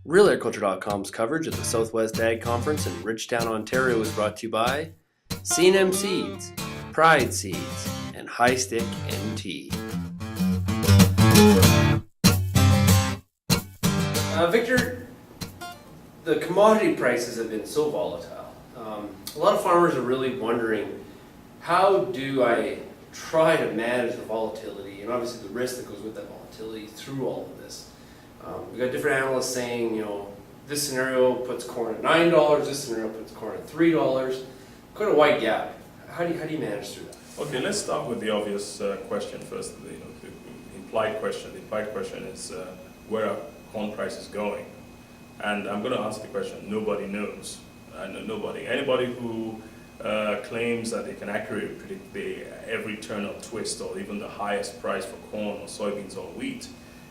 RealAgriculture.com's coverage of the Southwest Ag Conference in Ridgetown, Ontario is brought to you by C&M Seeds, Pride Seeds, and High Stick NT. Victor, the commodity prices have been so volatile. A lot of farmers are really wondering, how do I try to manage the volatility and obviously the risk that goes with that volatility through all of this? We've got different analysts saying, this scenario puts corn at $9, this scenario puts corn at $3. Quite a wide gap. How do you manage through that? Okay, let's start with the obvious question first. The implied question. The implied question is where are corn prices going? And I'm going to answer the question. Nobody knows. Nobody. Anybody who claims that they can accurately predict every turn or twist, or even the highest price for corn or soybeans or wheat,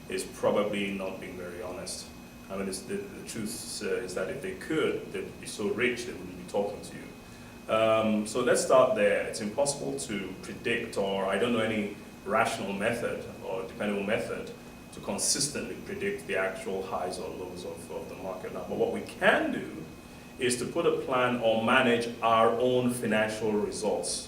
is probably not being very honest. I mean, the truth is that if they could, they'd be so rich they wouldn't be talking to you. So let's start there. It's impossible to predict, or I don't know any rational method or dependable method to consistently predict the actual highs or lows of the market now. But what we can do is to put a plan or manage our own financial results.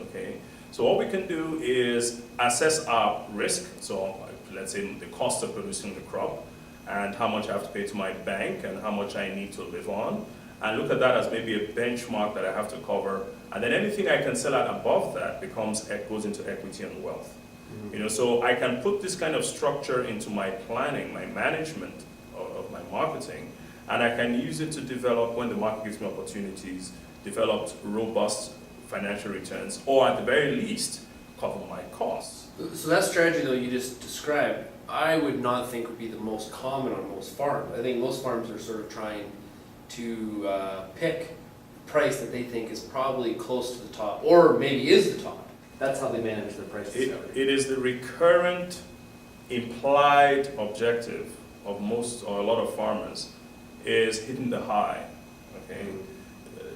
Okay? So what we can do is assess our risk. So let's say the cost of producing the crop, and how much I have to pay to my bank, and how much I need to live on, and look at that as maybe a benchmark that I have to cover, and then anything I can sell at above that goes into equity and wealth. Mm-hmm. So I can put this kind of structure into my planning, my management of my marketing, and I can use it to develop, when the market gives me opportunities, develop robust financial returns, or at the very least, cover my costs. So that strategy, though, you just described, I would not think would be the most common on most farms. I think most farms are sort of trying to pick a price that they think is probably close to the top, or maybe is the top. That's how they manage their price discovery. It is the recurrent, implied objective of most, or a lot of farmers, is hitting the high. Okay,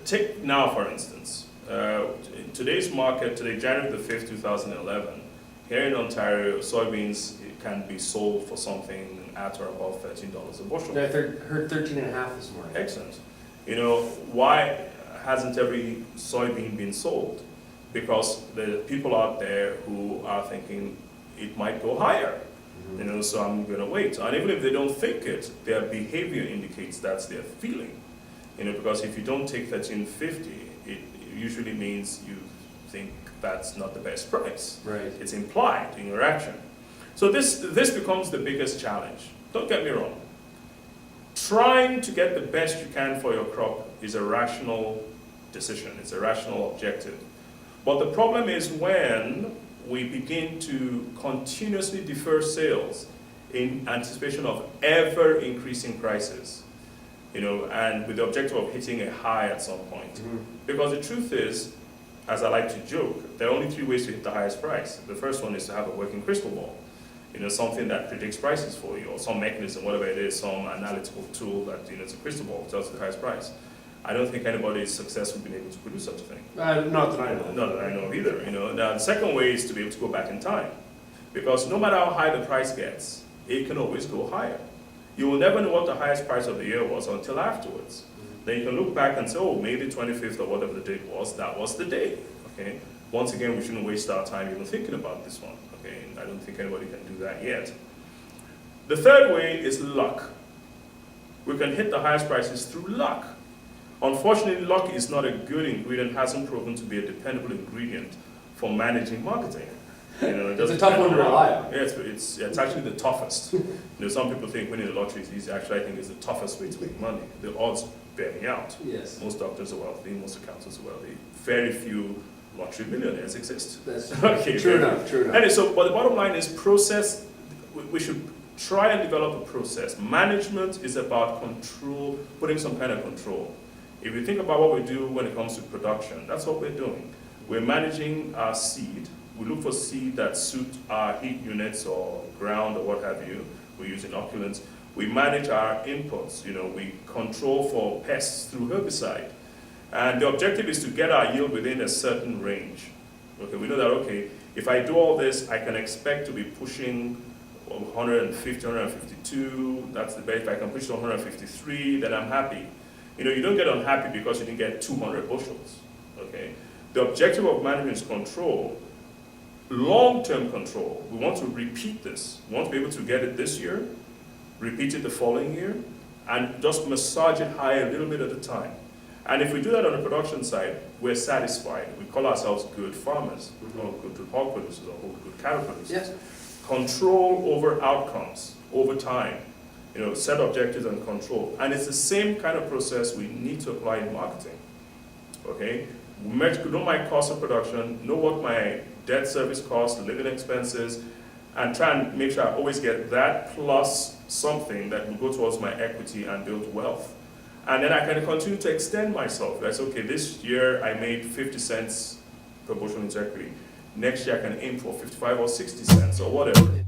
take now for instance. In today's market, today, January the 5th, 2011, here in Ontario, soybeans can be sold for something at or above $13 a bushel. I heard 13.5 this morning. Excellent. Why hasn't every soybean been sold? Because there are people out there who are thinking it might go higher. Mm-hmm. So I'm going to wait. And even if they don't think it, their behavior indicates that's their feeling. Because if you don't take 13.50, it usually means you think that's not the best price. Right. It's implied in your action. So this becomes the biggest challenge. Don't get me wrong. Trying to get the best you can for your crop is a rational decision. It's a rational objective. But the problem is when we begin to continuously defer sales in anticipation of ever increasing prices, and with the objective of hitting a high at some point. Mm-hmm. Because the truth is, as I like to joke, there are only 3 ways to hit the highest price. The first one is to have a working crystal ball, something that predicts prices for you, or some mechanism, whatever it is, some analytical tool that, it's a crystal ball, tells you the highest price. I don't think anybody is successfully been able to produce such a thing. Not that I know. Not that I know of either. Now, the second way is to be able to go back in time, because no matter how high the price gets, it can always go higher. You will never know what the highest price of the year was until afterwards. Mm-hmm. Then you can look back and say, oh, May the 25th or whatever the date was, that was the day. Okay. Once again, we shouldn't waste our time even thinking about this one. Okay. I don't think anybody can do that yet. The third way is luck. We can hit the highest prices through luck. Unfortunately, luck is not a good ingredient, hasn't proven to be a dependable ingredient for managing marketing. It's a tough one to rely on. Yeah, it's actually the toughest. Some people think winning the lottery is easy. Actually, I think it's the toughest way to make money. The odds bear me out. Yes. Most doctors are wealthy, most accountants are wealthy. Very few lottery millionaires exist. That's okay, true enough. And so, but the bottom line is process. We should try and develop a process. Management is about control, putting some kind of control. If you think about what we do when it comes to production, that's what we're doing. We're managing our seed. We look for seed that suit our heat units or ground or what have you. We use inoculants. We manage our inputs. We control for pests through herbicide. And the objective is to get our yield within a certain range. Okay, we know that, okay, if I do all this, I can expect to be pushing 150, 152, that's the best. If I can push to 153, then I'm happy. You don't get unhappy because you didn't get 200 bushels, okay? The objective of management is control, long-term control. We want to repeat this. We want to be able to get it this year, repeat it the following year, and just massage it higher a little bit at a time. And if we do that on the production side, we're satisfied. We call ourselves good farmers, or good hog producers, or good cattle producers. Yes. Control over outcomes over time. Set objectives and control. And it's the same kind of process we need to apply in marketing. Okay? Know my cost of production, know what my debt service costs, living expenses, and try and make sure I always get that plus something that will go towards my equity and build wealth. And then I can continue to extend myself. That's okay, this year I made 50 cents per bushel into equity. Next year I can aim for 55 or 60 cents or whatever.